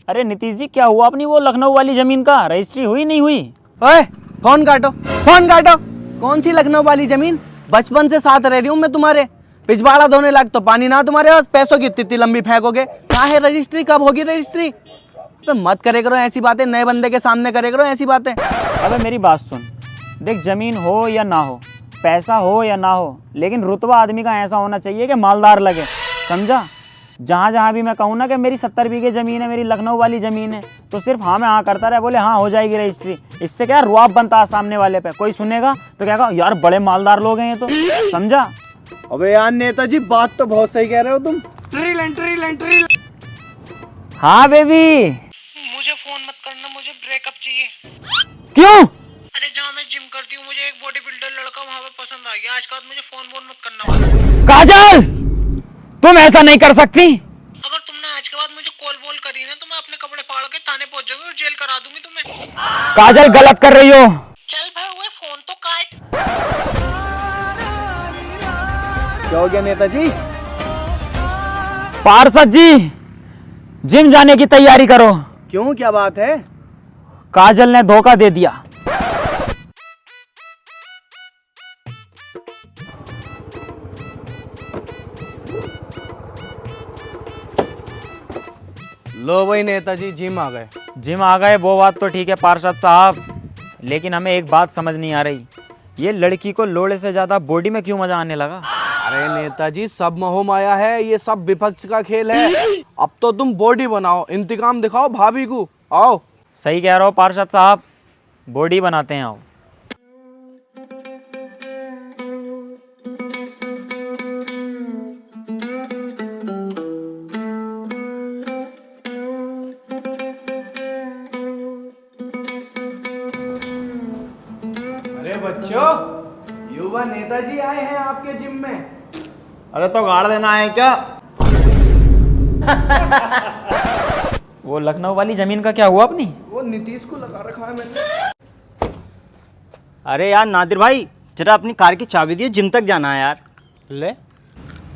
अरे नीतीश जी, क्या हुआ अपनी वो लखनऊ वाली जमीन का? रजिस्ट्री हुई नहीं हुई? ओए फोन काटो, फोन काटो। कौन सी लखनऊ वाली जमीन? बचपन से साथ रह रही हूँ मैं तुम्हारे। पिछवाड़ा धोने लायक तो पानी ना तुम्हारे पास, पैसों की इतनी लंबी फेंकोगे। कहाँ है रजिस्ट्री? कब होगी रजिस्ट्री? मत करे करो ऐसी बातें, नए बंदे के सामने करे करो ऐसी बातें। अबे मेरी बात सुन, देख जमीन हो या ना हो, पैसा हो या ना हो, लेकिन रुतबा आदमी का ऐसा होना चाहिए कि मालदार लगे, समझा? जहाँ जहाँ भी मैं कहूँ ना कि मेरी 70 बीघे ज़मीन है, मेरी लखनऊ वाली ज़मीन है, तो सिर्फ हाँ में हाँ करता रहे, बोले हाँ हो जाएगी रजिस्ट्री। इससे क्या रुआब बनता है सामने वाले पे, कोई सुनेगा तो क्या कहा यार बड़े मालदार लोग हैं ये तो, समझा? अबे यार नेताजी, बात तो बहुत सही कह रहे हो तुम। हाँ बेबी। मुझे फोन मत करना, मुझे ब्रेकअप चाहिए। क्यों? अरे जहाँ मैं जिम करती हूँ, मुझे एक बॉडी बिल्डर लड़का वहाँ पे पसंद आ गया। आज के बाद मुझे फोन मत करना। काजल, तुम ऐसा नहीं कर सकती। अगर तुमने आज के बाद मुझे कॉल बोल करी ना, तो मैं अपने कपड़े फाड़ के थाने पहुँच जाऊंगी और जेल करा दूंगी तुम्हें। काजल गलत कर रही हो। चल भाई हुए, फोन तो काट। क्या हो गया नेताजी? पार्षद जी, जिम जाने की तैयारी करो। क्यों, क्या बात है? काजल ने धोखा दे दिया। लो भाई नेताजी, जिम आ गए। जिम आ गए वो बात तो ठीक है पार्षद साहब, लेकिन हमें एक बात समझ नहीं आ रही, ये लड़की को लोड़े से ज्यादा बॉडी में क्यों मजा आने लगा? अरे नेताजी, सब मोह माया है, ये सब विपक्ष का खेल है। अब तो तुम बॉडी बनाओ, इंतकाम दिखाओ भाभी को। आओ। सही कह रहे हो पार्षद साहब, बॉडी बनाते हैं। आओ। अरे बच्चों, युवा नेताजी आए हैं आपके जिम में। अरे तो गाड़ देना है क्या? वो लखनऊ वाली जमीन का क्या हुआ अपनी? वो नीतीश को लगा रखा है मैंने। अरे यार नादिर भाई, जरा अपनी कार की चाबी दियो, जिम तक जाना है यार। ले।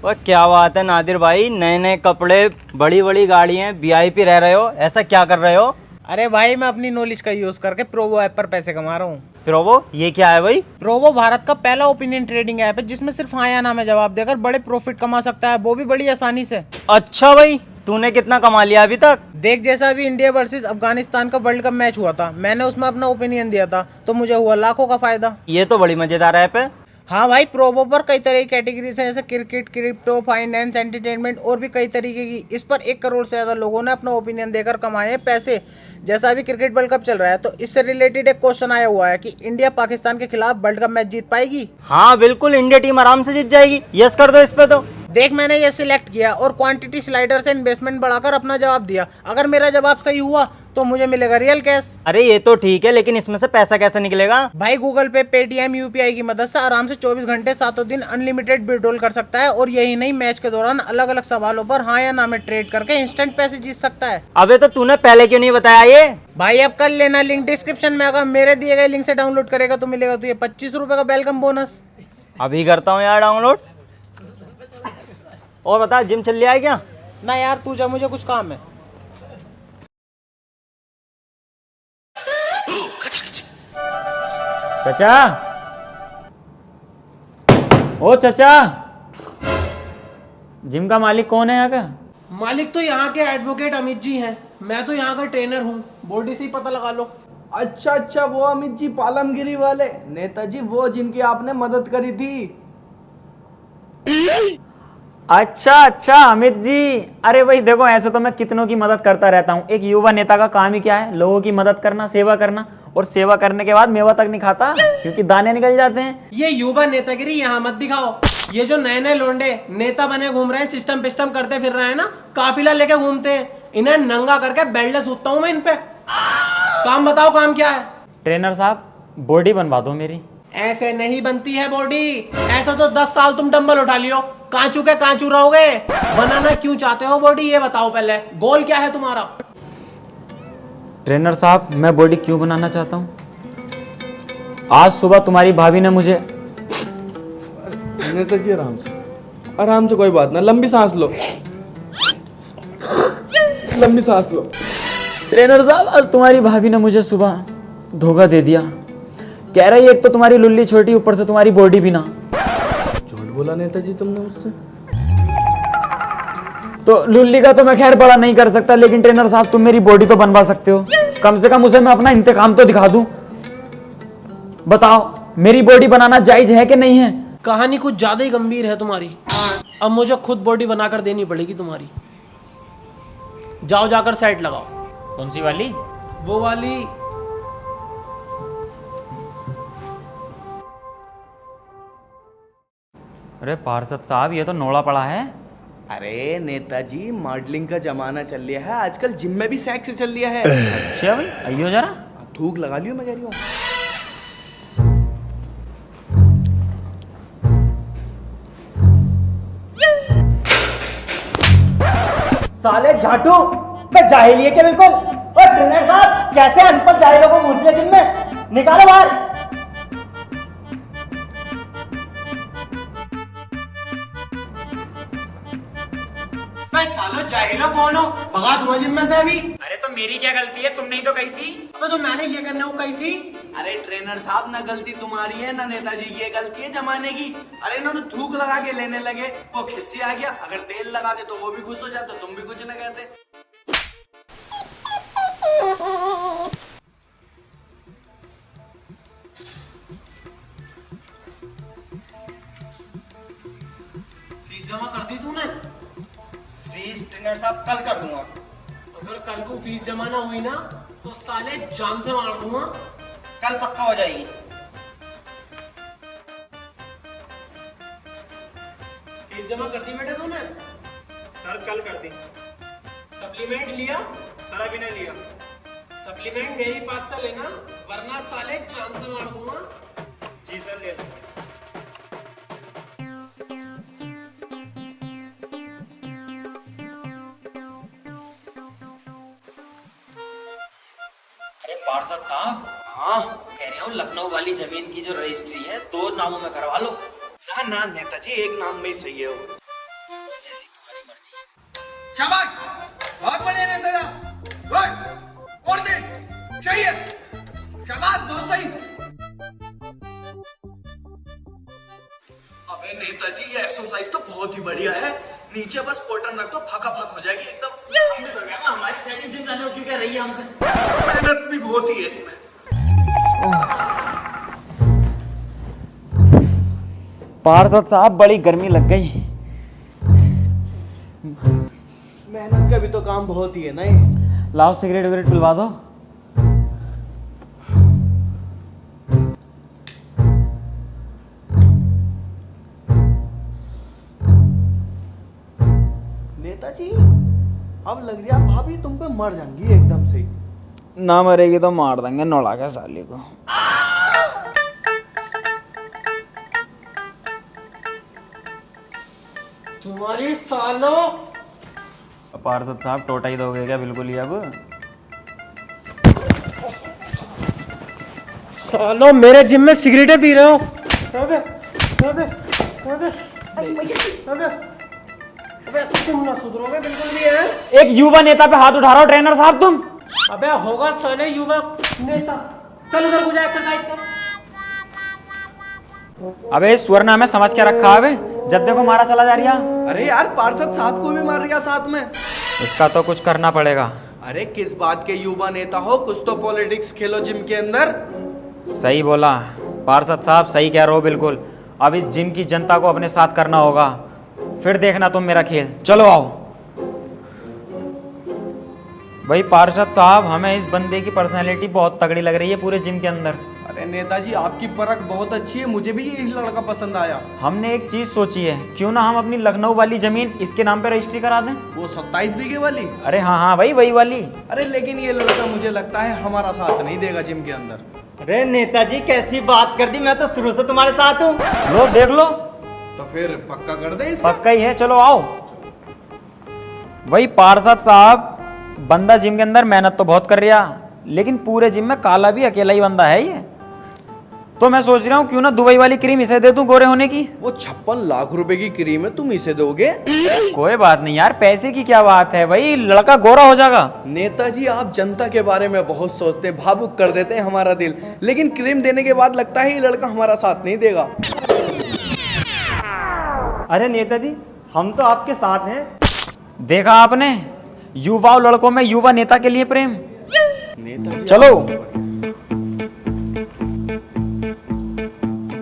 और क्या बात है नादिर भाई, नए नए कपड़े, बड़ी बड़ी गाड़ियाँ, वीआईपी रह रहे हो, ऐसा क्या कर रहे हो? अरे भाई, मैं अपनी नॉलेज का यूज करके प्रोवो ऐप पर पैसे कमा रहा हूँ। प्रोवो, ये क्या है भाई? प्रोवो भारत का पहला ओपिनियन ट्रेडिंग ऐप है, जिसमें सिर्फ हाँ या ना में जवाब देकर बड़े प्रॉफिट कमा सकता है, वो भी बड़ी आसानी से। अच्छा भाई, तूने कितना कमा लिया अभी तक? देख, जैसा अभी इंडिया वर्सेस अफगानिस्तान का वर्ल्ड कप मैच हुआ था, मैंने उसमें अपना ओपिनियन दिया था, तो मुझे हुआ लाखों का फायदा। ये तो बड़ी मजेदार ऐप है। हाँ भाई, प्रोवो पर कई तरह की कैटेगरीज है, जैसे क्रिकेट, क्रिप्टो, फाइनेंस, एंटरटेनमेंट और भी कई तरीके की। इस पर 1 करोड़ से ज्यादा लोगों ने अपना ओपिनियन देकर कमाए पैसे। जैसा अभी क्रिकेट वर्ल्ड कप चल रहा है, तो इससे रिलेटेड एक क्वेश्चन आया हुआ है कि इंडिया पाकिस्तान के खिलाफ वर्ल्ड कप मैच जीत पाएगी? हाँ बिल्कुल, इंडिया टीम आराम से जीत जाएगी। यस कर दो इस पे तो। देख, मैंने ये सिलेक्ट किया और क्वांटिटी स्लाइडर से इन्वेस्टमेंट बढ़ाकर अपना जवाब दिया। अगर मेरा जवाब सही हुआ तो मुझे मिलेगा रियल कैश। अरे ये तो ठीक है, लेकिन इसमें से पैसा कैसे निकलेगा? भाई, गूगल पे, पेटीएम, यूपीआई की मदद से आराम से 24 घंटे 7 दिन अनलिमिटेड विड्रॉल कर सकता है। और यही नहीं, मैच के दौरान अलग अलग सवालों पर हाँ या ना में ट्रेड करके इंस्टेंट पैसे जीत सकता है। अबे तो तूने पहले क्यों नहीं बताया ये? भाई अब कर लेना, लिंक डिस्क्रिप्शन में। अगर मेरे दिए गए लिंक से डाउनलोड करेगा तो मिलेगा तुझे 25 रुपए का वेलकम बोनस। अभी करता हूँ यार डाउनलोड। और बता, जिम चल लिया है क्या? ना यार, तू जा, मुझे कुछ काम है। चाचा, ओ चाचा, जिम का मालिक कौन है यहाँ का? मालिक तो यहाँ के एडवोकेट अमित जी हैं। मैं तो यहाँ का ट्रेनर हूँ, बॉडी से ही पता लगा लो। अच्छा अच्छा, वो अमित जी पालमगिरी वाले नेताजी, वो जिनकी आपने मदद करी थी। अच्छा अच्छा अमित जी, अरे भाई देखो, ऐसे तो मैं कितनों की मदद करता रहता हूँ। एक युवा नेता का काम ही क्या है? लोगों की मदद करना, सेवा करना। और सेवा करने के बाद मेवा तक नहीं खाता, क्योंकि दाने निकल जाते हैं। ये युवा नेतागिरी यहाँ मत दिखाओ। ये जो नए नए लोंडे नेता बने घूम रहे हैं, सिस्टम पिस्टम करते फिर रहे हैं ना, काफिला लेके घूमते हैं, इन्हें नंगा करके बेल्ट ले सूतता हूँ मैं इन पे। काम बताओ, काम क्या है? ट्रेनर साहब, बॉडी बनवा दो मेरी। ऐसे नहीं बनती है बॉडी। ऐसा तो 10 साल तुम डंबल उठा लियो, कांचू के कांचू रहोगे। बनाना क्यों चाहते हो बॉडी, ये बताओ पहले। गोल क्या है तुम्हारा? ट्रेनर साहब, मैं बॉडी क्यों बनाना चाहता हूँ? आज सुबह तुम्हारी भाभी ने मुझे। नेताजी आराम से, कोई बात ना, लंबी सांस लो, लंबी सांस लो। ट्रेनर साहब आज तुम्हारी भाभी ने मुझे सुबह धोखा दे दिया। कह रही एक तो तुम्हारी लुल्ली छोटी, ऊपर से तुम्हारी बॉडी भी ना। झूठ बोला नेताजी तुमने मुझसे। तो लुल्ली का तो मैं खैर बड़ा नहीं कर सकता, लेकिन ट्रेनर साहब तुम मेरी बॉडी तो बनवा सकते हो। कम से कम उसे मैं अपना इंतकाम तो दिखा दूं। बताओ मेरी बॉडी बनाना जायज है कि नहीं है? कहानी कुछ ज्यादा ही गंभीर है तुम्हारी। अब मुझे खुद बॉडी बनाकर देनी पड़ेगी तुम्हारी। जाओ जाकर सेट लगाओ। कौन सी वाली? वो वाली। अरे पार्षद साहब ये तो नोड़ा पड़ा है। अरे नेताजी मॉडलिंग का जमाना चल लिया है आजकल, जिम में भी सेक्स चल लिया है। अच्छा भाई आइयो जरा। थूक लगा लियो मैं कह रही हूँ। साले झाटू मैं जाहिल है क्या बिल्कुल। और ट्रेनर साहब कैसे अनपढ़ जाहिलों को घुस लिया जिम में, निकालो बाहर। सालो जाहिलो कौन हो? भगा दूंगा जिम में से अभी। अरे तो मेरी क्या गलती है? तुमने ही तो कही थी। तो मैंने ये करने को कही थी। अरे ट्रेनर साहब ना गलती तुम्हारी है ना नेताजी की, ये गलती है जमाने की। अरे इन्होंने थूक लगा के लेने लगे, वो खिस्सी आ गया। अगर तेल लगा के तो वो भी खुश हो जाते, तुम भी कुछ ना कहते। फीस जमा कर दी तूने? फीस ट्रेनर साहब कल कर दूंगा। अगर कल को फीस जमा ना हुई ना तो साले जान से मार दूंगा। कल पक्का हो जाएगी। फीस जमा कर दी बेटे तूने? सर कल कर दी। सप्लीमेंट लिया? सर अभी नहीं लिया। सप्लीमेंट मेरी पास से लेना, वरना साले जान से मार दूंगा। जी सर ले लो। अरे पार्षद साहब, हाँ कह रहा हूँ लखनऊ वाली जमीन की जो रजिस्ट्री है 2 नामों में करवा लो। ना ना नेताजी एक नाम में ही सही है वो। जैसी तुम्हारी मर्जी। शाबाश, बहुत बढ़िया नेता। गुड, और दे, चाहिए। शाबाश, बहुत सही। अबे नेताजी ये एक्सरसाइज तो बहुत ही बढ़िया है। नीचे बस कॉटन रख दो, फका फक हो जाएगी एकदम। हम भी तो क्या ना, हमारी सेटिंग जिम जाने को क्यों कह रही है हमसे? मेहनत भी बहुत ही है इसमें। पार्षद साहब बड़ी गर्मी लग गई। मेहनत का भी तो काम बहुत ही है ना ये। लाओ सिगरेट विगरेट पिलवा दो। नेताजी अब लग रहा भाभी तुम पे मर जाएंगी एकदम से। ना मरेगी तो मार देंगे नौड़ा के साली को। तुम्हारी सालो। पार्षद साहब टोटा ही दोगे क्या बिल्कुल ही अब? सालो मेरे जिम में सिगरेटें पी रहे हो? अबे अबे अबे अबे अबे तुम ना सुधरोगे बिल्कुल भी है। एक युवा नेता पे हाथ उठा रहा हो ट्रेनर साहब तुम। अबे होगा साले युवक नेता। चल उधर को जा एक्सरसाइज कर। अबे स्वर्ण हमें समझ के रखा है, जब देखो मारा चला जा रहा। अरे यार पार्षद साहब को भी मार रहा साथ में। इसका तो कुछ करना पड़ेगा। अरे किस बात के युवा नेता हो, कुछ तो पॉलिटिक्स खेलो जिम के अंदर। सही बोला पार्षद साहब, सही कह रहे हो बिल्कुल। अब इस जिम की जनता को अपने साथ करना होगा, फिर देखना तुम मेरा खेल। चलो आओ। भाई पार्षद साहब, हमें इस बंदे की पर्सनैलिटी बहुत तगड़ी लग रही है पूरे जिम के अंदर। अरे नेताजी आपकी परख बहुत अच्छी है, मुझे भी यही लड़का पसंद आया। हमने एक चीज सोची है, क्यों ना हम अपनी लखनऊ वाली जमीन इसके नाम पे रजिस्ट्री करा दें। वो 27 बीघे वाली। अरे हाँ हाँ भाई वही वाली। अरे लेकिन ये लड़का मुझे लगता है हमारा साथ नहीं देगा जिम के अंदर। अरे नेताजी कैसी बात कर दी, मैं तो शुरू से तुम्हारे साथ हूँ। लो देख लो, तो फिर पक्का कर दे इसका। पक्का ही है। चलो आओ। वही पार्षद साहब, बंदा जिम के अंदर मेहनत तो बहुत कर रहा, लेकिन पूरे जिम में काला भी अकेला ही बंदा है ये। तो मैं सोच रहा हूँ क्यों ना दुबई वाली क्रीम इसे दे दूं गोरे होने की। वो 56 लाख रुपए की क्रीम है, तुम इसे दोगे? कोई बात नहीं यार, पैसे की क्या बात है भाई, लड़का गोरा हो जाएगा। नेताजी आप जनता के बारे में बहुत सोचते हैं, भावुक कर देते हैं हमारा दिल, लेकिन क्रीम देने के बाद लगता है ये लड़का हमारा साथ नहीं देगा। अरे नेताजी, हम तो आपके साथ हैं। देखा आपने, युवा लड़कों में युवा नेता के लिए प्रेम। नेताजी चलो।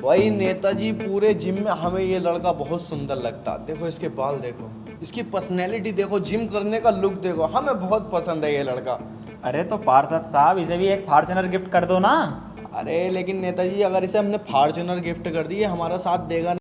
भाई नेताजी पूरे जिम में हमें ये लड़का बहुत सुंदर लगता। देखो इसके बाल देखो, इसकी पर्सनैलिटी देखो, जिम करने का लुक देखो, हमें बहुत पसंद है ये लड़का। अरे तो पार्षद साहब इसे भी एक फॉर्च्यूनर गिफ्ट कर दो ना। अरे लेकिन नेताजी अगर इसे हमने फॉर्च्यूनर गिफ्ट कर दी, ये हमारा साथ देगा